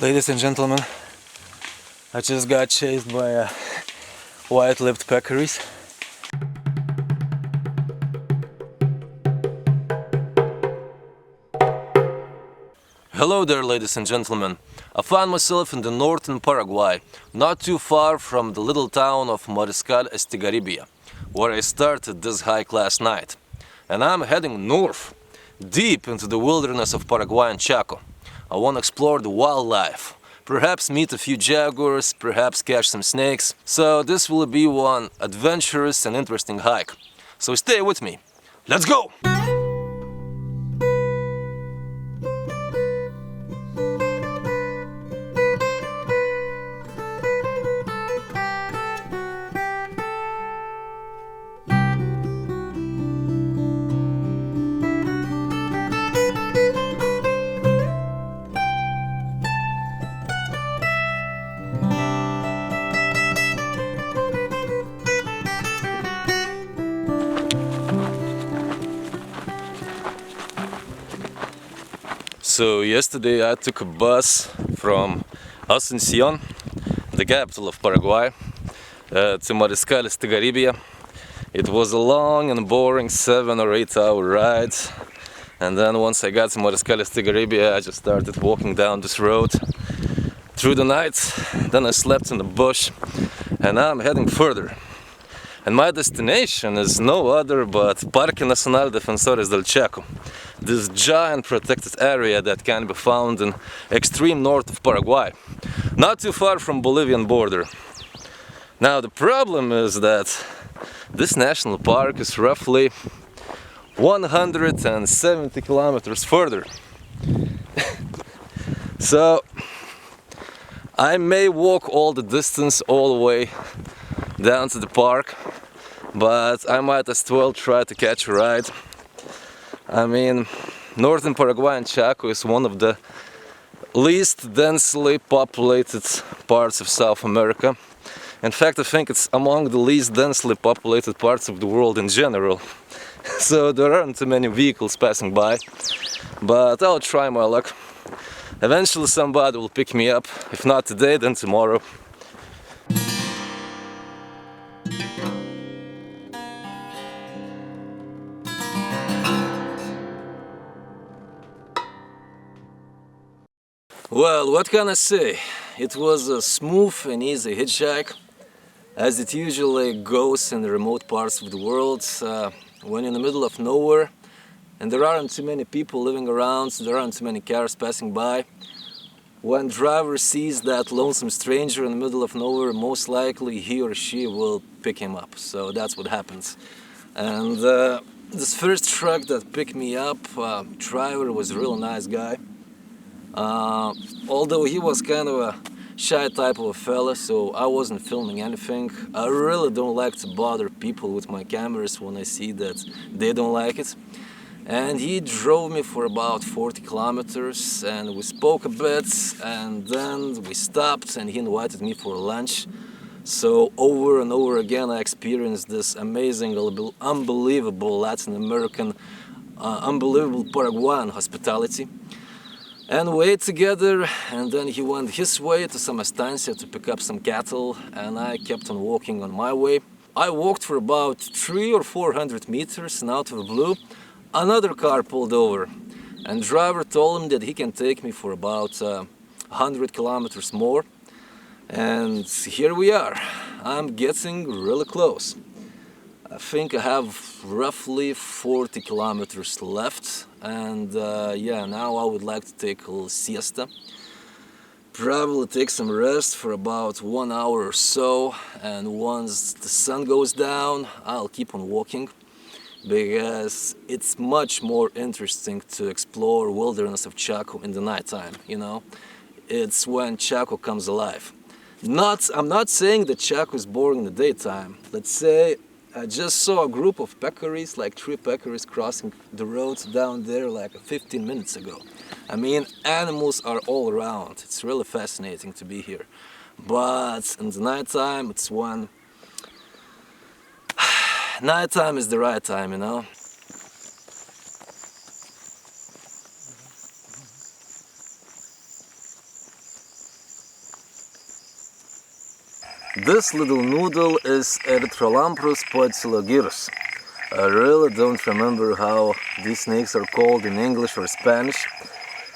Ladies and gentlemen, I just got chased by white-lipped peccaries. Hello there, ladies and gentlemen. I found myself in the northern Paraguay, not too far from the little town of Mariscal Estigarribia, where I started this hike last night. And I'm heading north, deep into the wilderness of Paraguayan Chaco. I want to explore the wildlife, perhaps meet a few jaguars, perhaps catch some snakes. So this will be one adventurous and interesting hike. So stay with me. Let's go! So yesterday I took a bus from Asuncion, the capital of Paraguay, to Mariscal Estigarribia. It was a long and boring 7 or 8 hour ride, and then once I got to Mariscal Estigarribia I just started walking down this road through the night. Then I slept in the bush and now I'm heading further. And my destination is no other but Parque Nacional Defensores del Chaco, this giant protected area that can be found in extreme north of Paraguay, not too far from Bolivian border. Now the problem is that this national park is roughly 170 kilometers further. So I may walk all the distance all the way down to the park, but I might as well try to catch a ride. I mean, northern Paraguayan Chaco is one of the least densely populated parts of South America. In fact, I think it's among the least densely populated parts of the world in general. So there aren't too many vehicles passing by, but I'll try my luck. Eventually somebody will pick me up, if not today, then tomorrow. Well, what can I say? It was a smooth and easy hitchhike, as it usually goes in the remote parts of the world, when you're in the middle of nowhere and there aren't too many people living around, there aren't too many cars passing by. When driver sees that lonesome stranger in the middle of nowhere, most likely he or she will pick him up. So that's what happens. And this first truck that picked me up, driver was a real nice guy. Although he was kind of a shy type of a fella, so I wasn't filming anything. I really don't like to bother people with my cameras when I see that they don't like it. And he drove me for about 40 kilometers and we spoke a bit, and then we stopped and he invited me for lunch. So over and over again I experienced this amazing, unbelievable Latin American, unbelievable Paraguayan hospitality. And we ate together, and then he went his way to some estancia to pick up some cattle, and I kept on walking on my way. I walked for about 300 or 400 meters, and out of the blue, another car pulled over. And the driver told him that he can take me for about 100 kilometers more. And here we are. I'm getting really close. I think I have roughly 40 kilometers left, and yeah, now I would like to take a little siesta. Probably take some rest for about 1 hour or so, and once the sun goes down, I'll keep on walking, because it's much more interesting to explore wilderness of Chaco in the nighttime, you know? It's when Chaco comes alive. I'm not saying that Chaco is boring in the daytime. Let's say I just saw a group of peccaries, like 3 peccaries crossing the road down there like 15 minutes ago. I mean, animals are all around. It's really fascinating to be here. But in the nighttime, it's when... nighttime is the right time, you know? this little noodle is Erythrolamprus poecilogyrus. I really don't remember how these snakes are called in English or Spanish.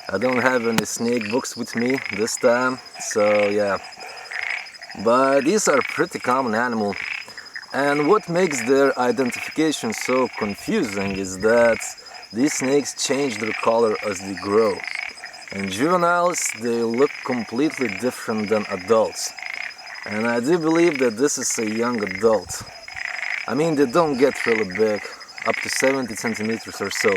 I don't have any snake books with me this time, so yeah. But these are pretty common animal. And what makes their identification so confusing is that these snakes change their color as they grow. In juveniles, they look completely different than adults. And I do believe that this is a young adult. I mean, they don't get really big, up to 70 centimeters or so.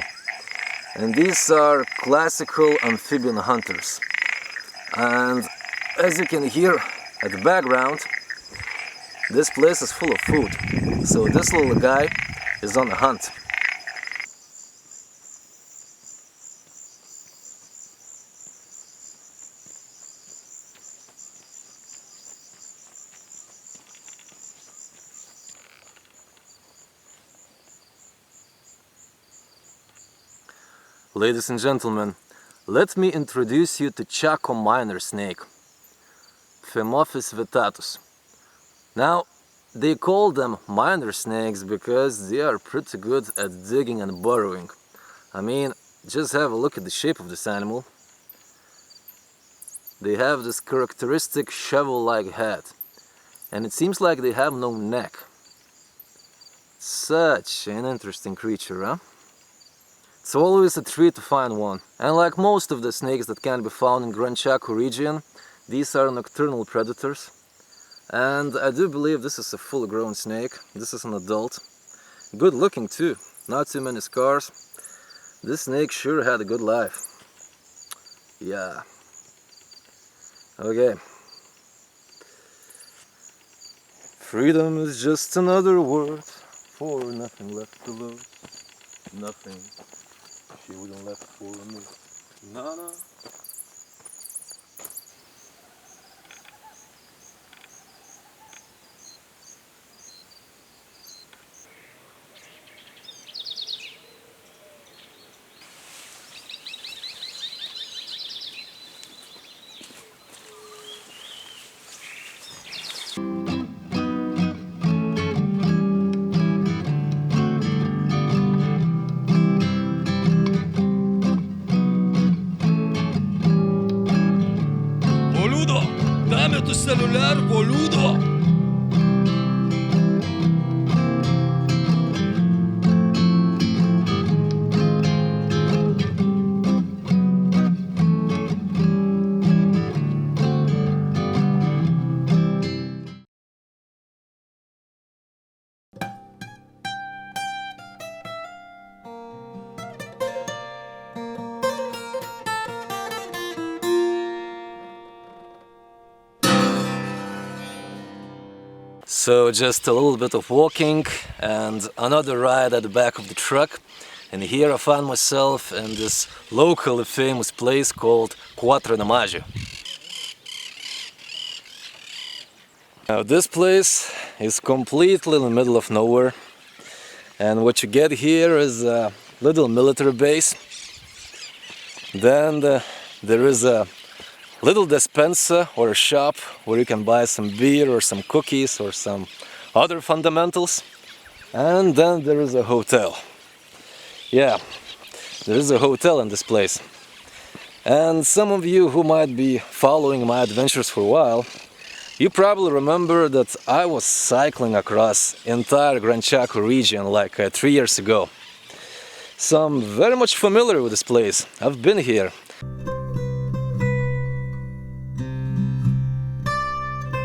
And these are classical amphibian hunters. And as you can hear at the background, this place is full of food. So this little guy is on a hunt. Ladies and gentlemen, let me introduce you to Chaco miner snake, Phemophis vittatus. Now, they call them miner snakes because they are pretty good at digging and burrowing. I mean, just have a look at the shape of this animal. They have this characteristic shovel-like head, and it seems like they have no neck. Such an interesting creature, huh? It's always a treat to find one. And like most of the snakes that can be found in Gran Chaco region, these are nocturnal predators. And I do believe this is a full-grown snake. This is an adult. Good looking too, not too many scars. This snake sure had a good life. Yeah. Okay. Freedom is just another word for nothing left to lose. Nothing. She wouldn't left for me. Nada. Dame tu celular, boludo. So just a little bit of walking and another ride at the back of the truck, and here I found myself in this locally famous place called Cuatro de Mayo. Now this place is completely in the middle of nowhere, and what you get here is a little military base. Then there is a little despensa or a shop where you can buy some beer or some cookies or some other fundamentals. And then there is a hotel. Yeah, there is a hotel in this place. And some of you who might be following my adventures for a while, you probably remember that I was cycling across entire Gran Chaco region like 3 years ago. So I'm very much familiar with this place. I've been here.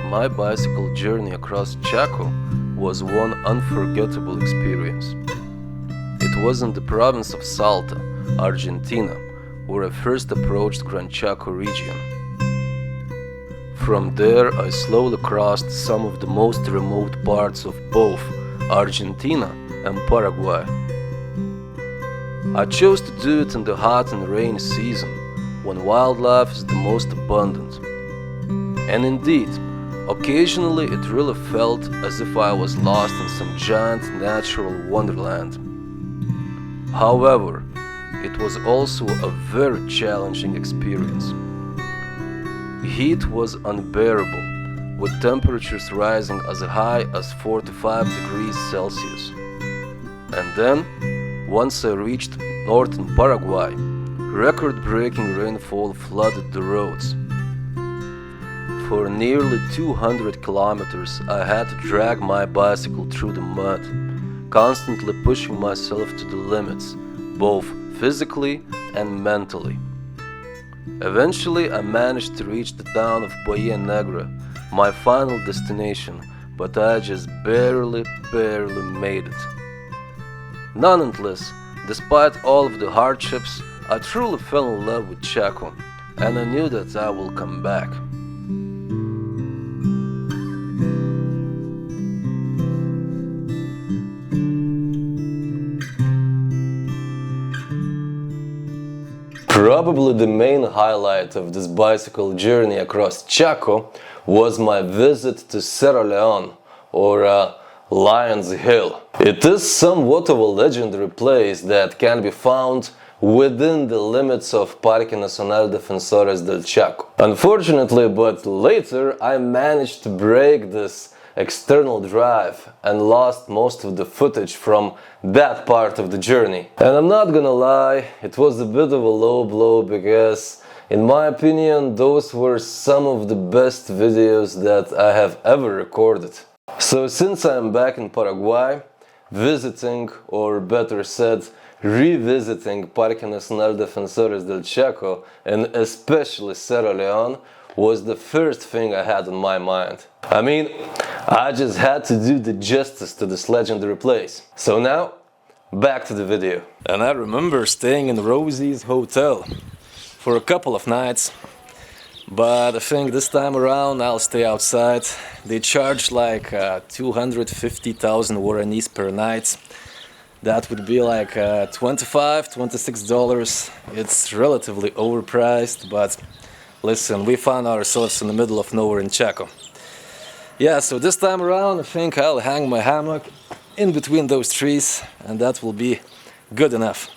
My bicycle journey across Chaco was one unforgettable experience. It was in the province of Salta, Argentina, where I first approached Gran Chaco region. From there, I slowly crossed some of the most remote parts of both Argentina and Paraguay. I chose to do it in the hot and rainy season, when wildlife is the most abundant. And indeed, occasionally it really felt as if I was lost in some giant natural wonderland. However, it was also a very challenging experience. Heat was unbearable, with temperatures rising as high as 45 degrees Celsius. And then, once I reached northern Paraguay, record-breaking rainfall flooded the roads. For nearly 200 kilometers, I had to drag my bicycle through the mud, constantly pushing myself to the limits, both physically and mentally. Eventually, I managed to reach the town of Bahia Negra, my final destination, but I just barely made it. Nonetheless, despite all of the hardships, I truly fell in love with Chaco, and I knew that I will come back. Probably the main highlight of this bicycle journey across Chaco was my visit to Cerro León, or Lion's Hill. It is somewhat of a legendary place that can be found within the limits of Parque Nacional Defensores del Chaco. Unfortunately, but later I managed to break this external drive and lost most of the footage from that part of the journey. And I'm not gonna lie, it was a bit of a low blow because, in my opinion, those were some of the best videos that I have ever recorded. So since I'm back in Paraguay, visiting, or better said, revisiting Parque Nacional Defensores del Chaco, and especially Cerro León, was the first thing I had on my mind. I mean, I just had to do the justice to this legendary place. So now, back to the video. And I remember staying in Rosie's hotel for a couple of nights, but I think this time around I'll stay outside. They charge like 250,000 guaranis per night. That would be like $25, $26. It's relatively overpriced, but listen, we found ourselves in the middle of nowhere in Chaco. Yeah, so this time around I think I'll hang my hammock in between those trees, and that will be good enough.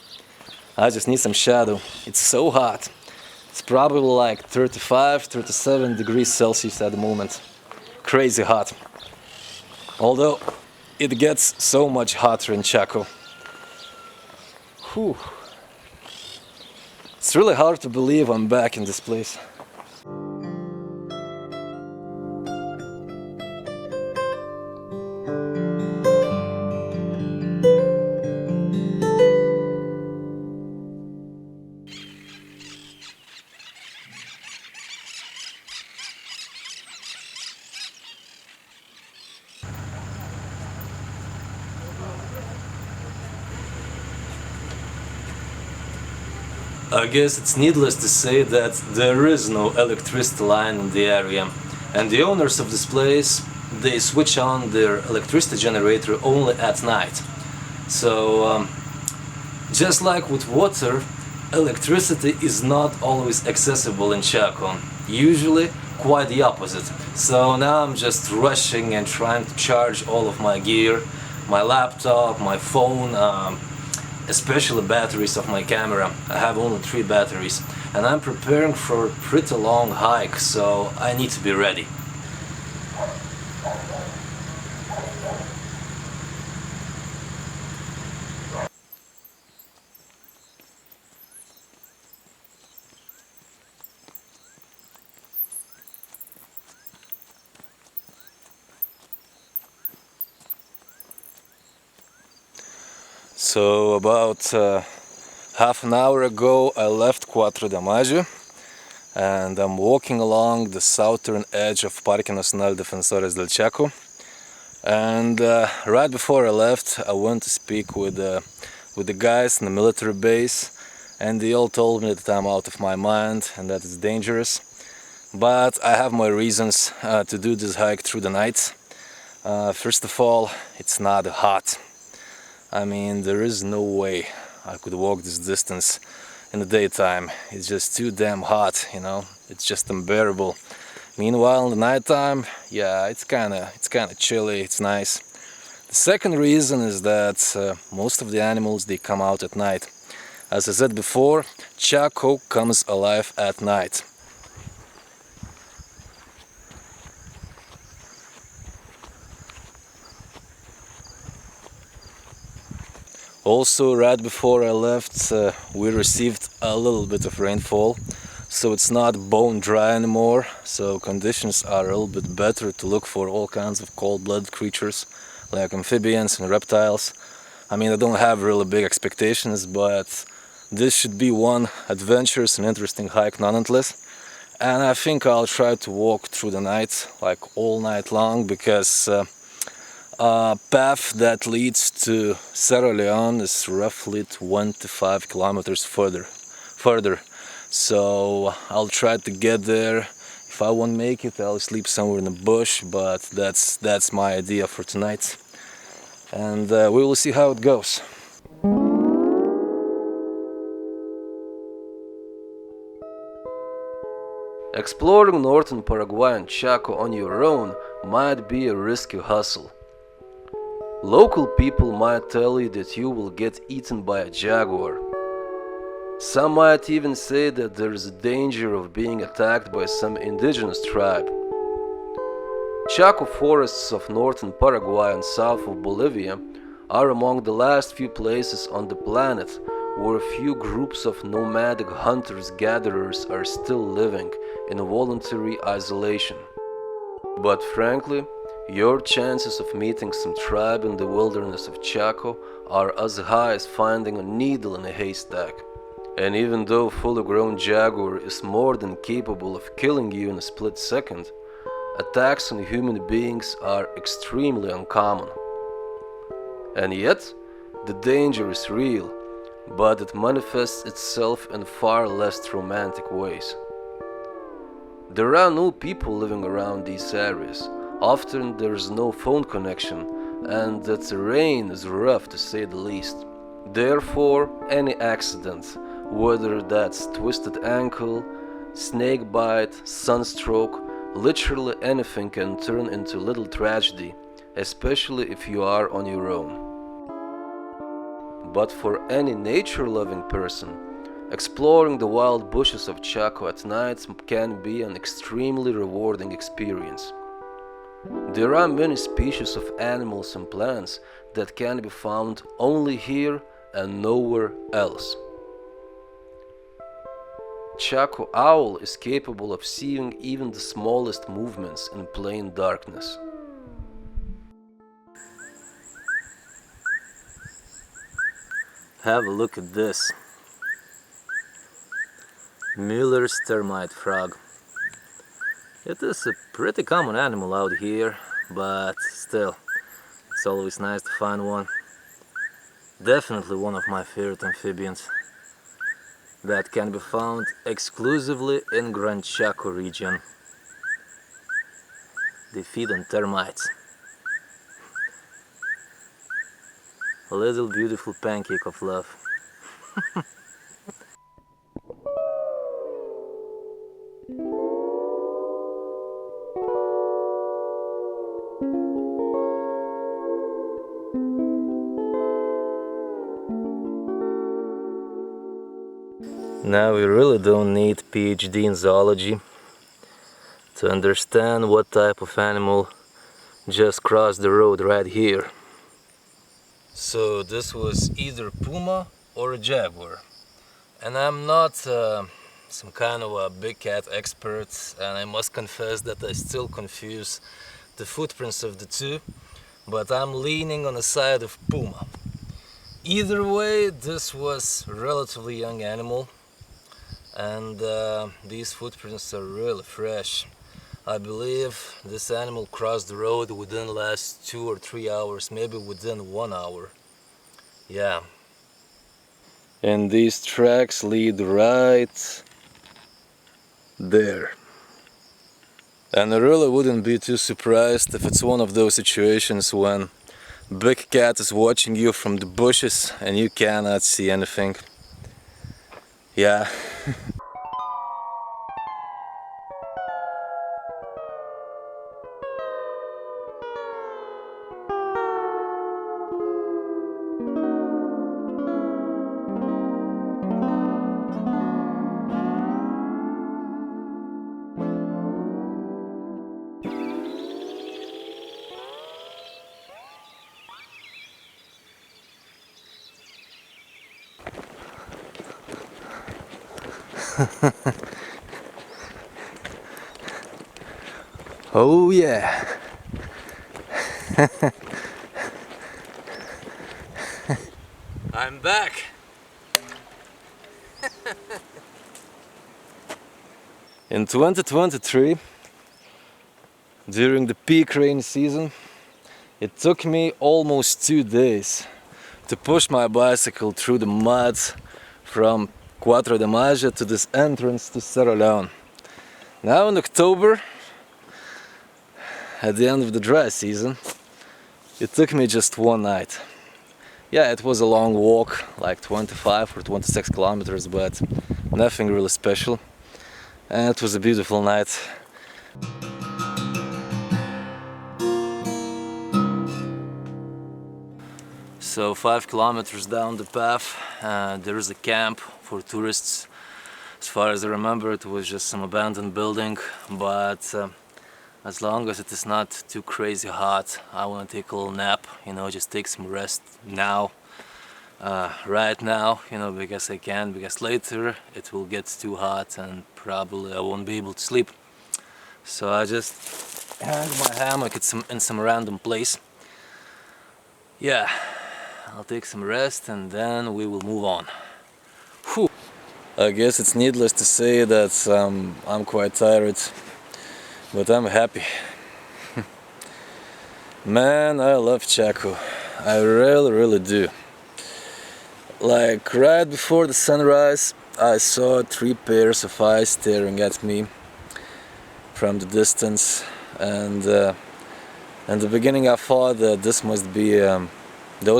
I just need some shadow. It's so hot. It's probably like 35, 37 degrees Celsius at the moment. Crazy hot. Although it gets so much hotter in Chaco. Whew. It's really hard to believe I'm back in this place. I guess it's needless to say that there is no electricity line in the area, and the owners of this place, they switch on their electricity generator only at night. So just like with water, electricity is not always accessible in Chaco, usually quite the opposite. So now I'm just rushing and trying to charge all of my gear, my laptop, my phone, especially batteries of my camera. I have only 3 batteries, and I'm preparing for a pretty long hike, so I need to be ready. So about half an hour ago I left Cuatro de Mayo, and I'm walking along the southern edge of Parque Nacional Defensores del Chaco. And right before I left, I went to speak with the guys in the military base, and they all told me that I'm out of my mind and that it's dangerous. But I have my reasons to do this hike through the night. First of all, it's not hot. I mean, there is no way I could walk this distance in the daytime. It's just too damn hot, you know. It's just unbearable. Meanwhile, in the nighttime, yeah, it's kind of chilly. It's nice. The second reason is that most of the animals, they come out at night. As I said before, Chaco comes alive at night. Also, right before I left, we received a little bit of rainfall, so it's not bone dry anymore, so conditions are a little bit better to look for all kinds of cold-blooded creatures like amphibians and reptiles. I mean, I don't have really big expectations, but this should be one adventurous and interesting hike nonetheless. And I think I'll try to walk through the night, like all night long, because a path that leads to Cerro León is roughly 25 kilometers further. So I'll try to get there. If I won't make it, I'll sleep somewhere in the bush, but that's my idea for tonight. And we will see how it goes. Exploring northern Paraguayan Chaco on your own might be a risky hustle. Local people might tell you that you will get eaten by a jaguar. Some might even say that there is a danger of being attacked by some indigenous tribe. Chaco forests of northern Paraguay and south of Bolivia are among the last few places on the planet where a few groups of nomadic hunters-gatherers are still living in voluntary isolation. But frankly, your chances of meeting some tribe in the wilderness of Chaco are as high as finding a needle in a haystack. And even though a fully grown jaguar is more than capable of killing you in a split second, attacks on human beings are extremely uncommon. And yet, the danger is real, but it manifests itself in far less romantic ways. There are no people living around these areas. Often there is no phone connection, and the terrain is rough to say the least. Therefore, any accident, whether that's twisted ankle, snake bite, sunstroke, literally anything can turn into little tragedy, especially if you are on your own. But for any nature-loving person, exploring the wild bushes of Chaco at night can be an extremely rewarding experience. There are many species of animals and plants that can be found only here and nowhere else. Chaco owl is capable of seeing even the smallest movements in plain darkness. Have a look at this. Miller's termite frog. It is a pretty common animal out here, but still, it's always nice to find one. Definitely one of my favorite amphibians that can be found exclusively in Gran Chaco region. They feed on termites. A little beautiful pancake of love. Now we really don't need PhD in zoology to understand what type of animal just crossed the road right here. So this was either puma or a jaguar. And I'm not some kind of a big cat expert, and I must confess that I still confuse the footprints of the two, but I'm leaning on the side of puma. Either way, this was a relatively young animal, and these footprints are really fresh. I believe this animal crossed the road within the last 2 or 3 hours, maybe within 1 hour. Yeah. And these tracks lead right there. And I really wouldn't be too surprised if it's one of those situations when big cat is watching you from the bushes and you cannot see anything. Yeah. Oh yeah. I'm back. In 2023, during the peak rain season, it took me almost 2 days to push my bicycle through the mud from Cuatro de Mayo to this entrance to Cerro León. Now in October, at the end of the dry season, it took me just 1 night. Yeah, it was a long walk, like 25 or 26 kilometers, but nothing really special. And it was a beautiful night. So 5 kilometers down the path, there is a camp for tourists. As far as I remember, it was just some abandoned building, but as long as it is not too crazy hot, I want to take a little nap, you know, just take some rest now, right now, you know, because I can, because later it will get too hot and probably I won't be able to sleep. So I just hang my hammock in some random place. Yeah, I'll take some rest and then we will move on. Whew. I guess it's needless to say that I'm quite tired, but I'm happy. Man, I love Chaco. I really do. Like right before the sunrise, I saw 3 pairs of eyes staring at me from the distance, and in the beginning I thought that those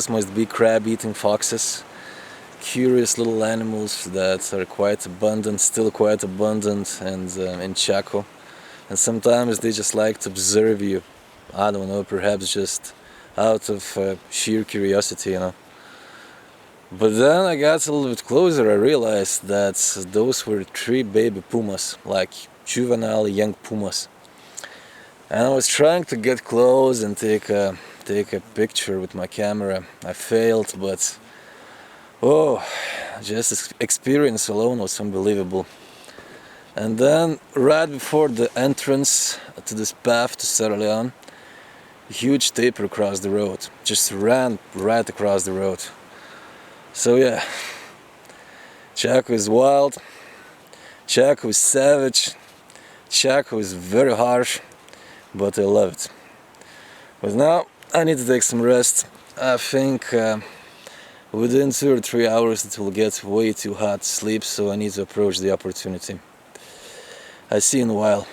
must be crab-eating foxes, curious little animals that are quite abundant, still quite abundant, and in Chaco. And sometimes they just like to observe you. I don't know, perhaps just out of sheer curiosity, you know. But then I got a little bit closer, I realized that those were 3 baby pumas, like juvenile young pumas. And I was trying to get close and take a picture with my camera. I failed, but oh, just this experience alone was unbelievable. And then right before the entrance to this path to Cerro León, a huge tapir crossed the road, just ran right across the road. So yeah, Chaco is wild, Chaco is savage, Chaco is very harsh, but I love it. But now I need to take some rest. I think within 2 or 3 hours it will get way too hot to sleep, so I need to approach the opportunity. I see you in a while.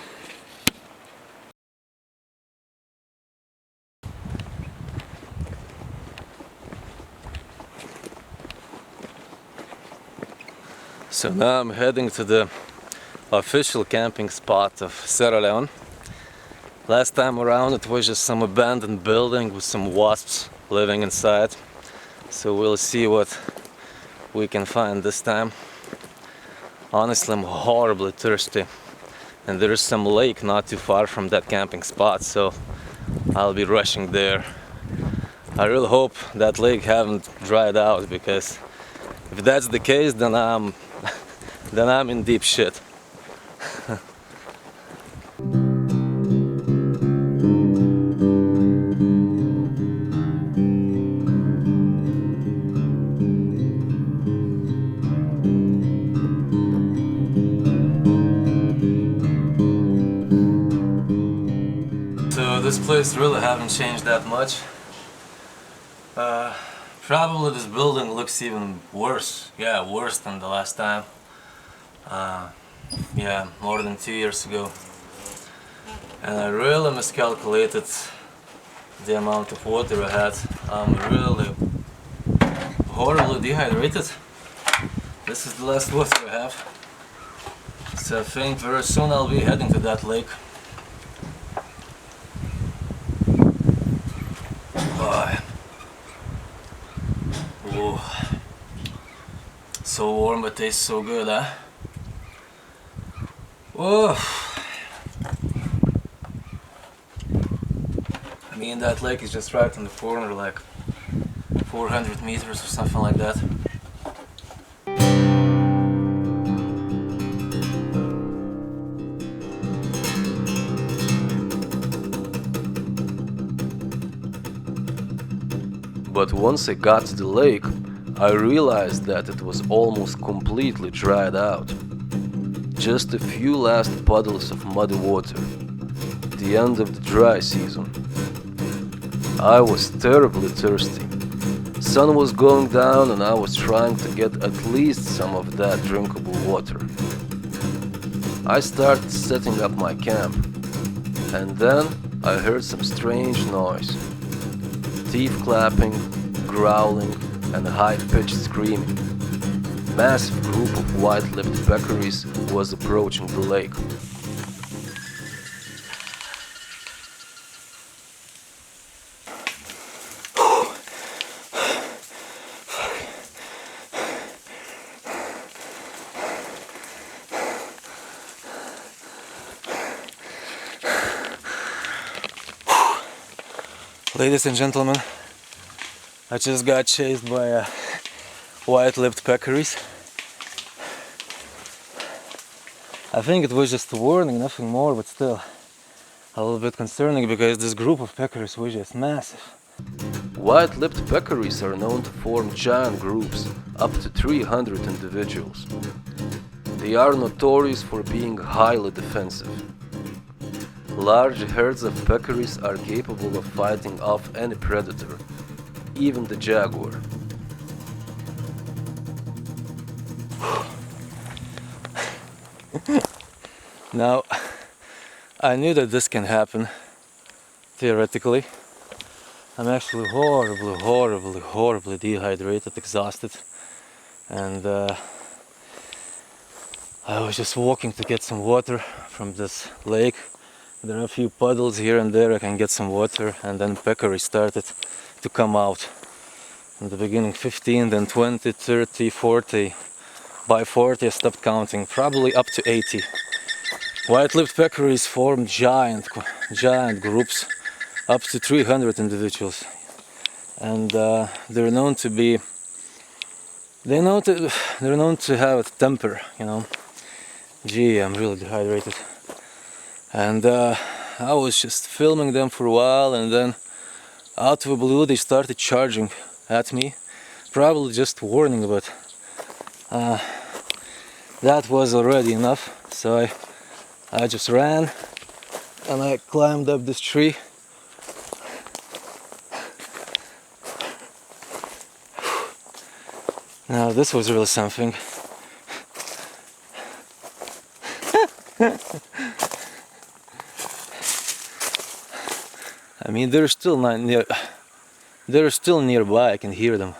So now I'm heading to the official camping spot of Cerro León. Last time around it was just some abandoned building with some wasps living inside. So we'll see what we can find this time. Honestly, I'm horribly thirsty. And there is some lake not too far from that camping spot, so I'll be rushing there. I really hope that lake haven't dried out, because if that's the case, then I'm in deep shit. So this place really haven't changed that much. Probably this building looks even worse. Yeah, worse than the last time. Yeah, more than 2 years ago. And I really miscalculated the amount of water I had. I'm really horribly dehydrated. This is the last water I have. So I think very soon I'll be heading to that lake. Bye. Ooh. So warm but tastes so good, huh? Oh, I mean, that lake is just right in the corner, like 400 meters or something like that. But once I got to the lake, I realized that it was almost completely dried out. Just a few last puddles of muddy water. The end of the dry season. I was terribly thirsty. Sun was going down and I was trying to get at least some of that drinkable water. I started setting up my camp, and then I heard some strange noise. Teeth clapping, growling, and high-pitched screaming. Massive group of white-lipped peccaries was approaching the lake. Ladies and gentlemen, I just got chased by white-lipped peccaries. I think it was just a warning, nothing more, but still a little bit concerning because this group of peccaries was just massive. White-lipped peccaries are known to form giant groups, up to 300 individuals. They are notorious for being highly defensive. Large herds of peccaries are capable of fighting off any predator, even the jaguar. Now, I knew that this can happen, theoretically. I'm actually horribly dehydrated, exhausted, and I was just walking to get some water from this lake. There are a few puddles here and there, I can get some water, and then peccaries started to come out. In the beginning 15, then 20, 30, 40. By 40 I stopped counting, probably up to 80. White-lipped peccaries form giant groups, up to 300 individuals. And they're known to have a temper, you know. Gee, I'm really dehydrated. And I was just filming them for a while, and then out of the blue they started charging at me. Probably just warning, but that was already enough. So I just ran and I climbed up this tree. Now this was really something. I mean, they're still nearby, I can hear them.